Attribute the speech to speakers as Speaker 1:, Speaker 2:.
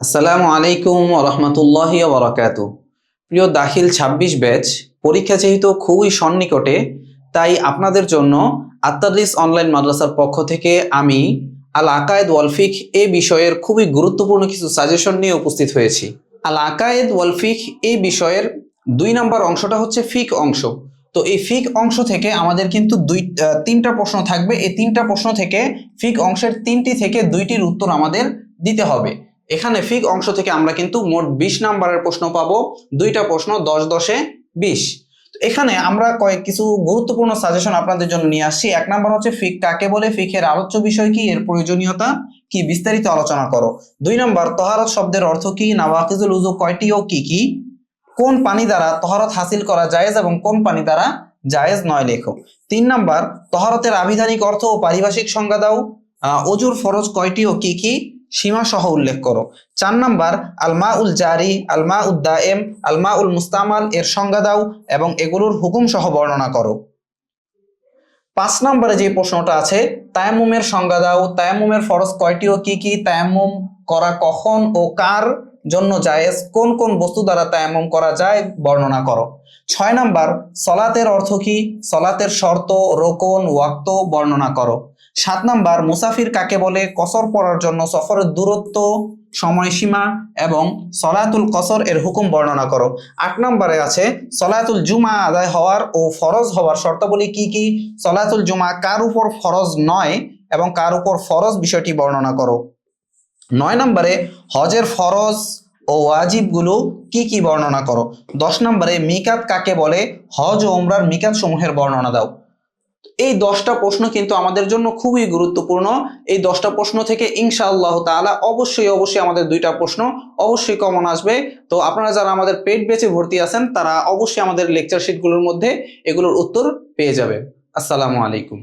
Speaker 1: আসসালামু আলাইকুম ওয়া রাহমাতুল্লাহি ওয়া বারাকাতুহু। প্রিয় দাখিল ২৬ ব্যাচ, পরীক্ষা যেহেতু খুবই সন্নিকটে, তাই আপনাদের জন্য আত-তাদরিস অনলাইন মাদ্রাসার পক্ষ থেকে আমি আল আকায়েদ ওয়াল ফিকহ এই বিষয়ের খুবই গুরুত্বপূর্ণ কিছু সাজেশন নিয়ে উপস্থিত হয়েছি। আল আকায়েদ ওয়াল ফিকহ এই বিষয়ের ২ নম্বর অংশটা হচ্ছে ফিকহ অংশ। তো এই ফিকহ অংশ থেকে আমাদের কিন্তু তিনটা প্রশ্ন থাকবে। এই তিনটা প্রশ্ন থেকে ফিকহ অংশের ৩টি থেকে ২টির উত্তর আমাদের দিতে হবে। এখানে ফিকহ অংশ থেকে আমরা কিন্তু মোট ২০ নাম্বারের প্রশ্ন পাবো। ২টা প্রশ্ন ১০ ১০ ২০। এখানে আমরা কিছু গুরুত্বপূর্ণ সাজেশন আপনাদের জন্য নিয়ে আসছি। ১ নাম্বার হচ্ছে ফিকহ কাকে বলে, ফিকহের আলোচ্য বিষয় কি, এর প্রয়োজনীয়তা কি, বিস্তারিত আলোচনা করো। ২ নাম্বার তহারত শব্দের অর্থ কি, নাওয়াকিজুল উযু কয়টি ও কি কি, কোন পানি দ্বারা তহারত হাসিল করা জায়েজ এবং কোন পানি দ্বারা জায়েজ নয় লেখো। ৩ নাম্বার তহারতের আবিধানিক অর্থ ও পারিভাষিক সংজ্ঞা দাও। অজুর ফরজ কয়টি ও কি কি, সীমা সহ উল্লেখ করো। ৪ নাম্বার আল মাউল জারি, আল মাউদ দায়েম, আল মাউল মুস্তামাল এর সংজ্ঞা দাও এবং এগুলোর হুকুম সহ বর্ণনা করো। ৫ নম্বরে যে প্রশ্নটা আছে, তায়াম্মুমের সংজ্ঞা দাও। তায়াম্মুমের ফরজ কয়টি ও কি কি, তায়াম্মুম করা কখন ও কার জন্য জায়েজ, কোন কোন বস্তু দ্বারা তায়াম্মুম করা যায় বর্ণনা করো। ৬ নাম্বার সলাতের অর্থ কি, সলাতের শর্ত, রোকন, ওয়াক্ত বর্ণনা করো। ৭ নাম্বার মুসাফির কাকে বলে, কসর পড়ার জন্য সফরের দূরত্ব, সময়সীমা এবং সলাতুল কসর এর হুকুম বর্ণনা করো। ৮ নম্বরে আছে সলাতুল জুমা আদায় হওয়ার ও ফরজ হওয়ার শর্তাবলী কি কি, সলাতুল জুমা কার উপর ফরজ নয় এবং কার উপর ফরজ বিষয়টি বর্ণনা করো। ৯ নম্বরে হজের ফরজ ও ওয়াজিবগুলো কি কি বর্ণনা করো। ১০ নম্বরে মিকাত কাকে বলে, হজ ও উমরার মিকাত সমূহের বর্ণনা দাও। এই 10টা প্রশ্ন কিন্তু আমাদের জন্য খুবই গুরুত্বপূর্ণ। এই 10টা প্রশ্ন থেকে ইনশাআল্লাহ তাআলা অবশ্যই আমাদের 2টা প্রশ্ন অবশ্যই কমন আসবে। তো আপনারা যারা আমাদের পেইড ব্যাচে ভর্তি আছেন তারা অবশ্যই আমাদের লেকচার শিটগুলোর মধ্যে এগুলোর উত্তর পেয়ে যাবেন। আসসালামু আলাইকুম।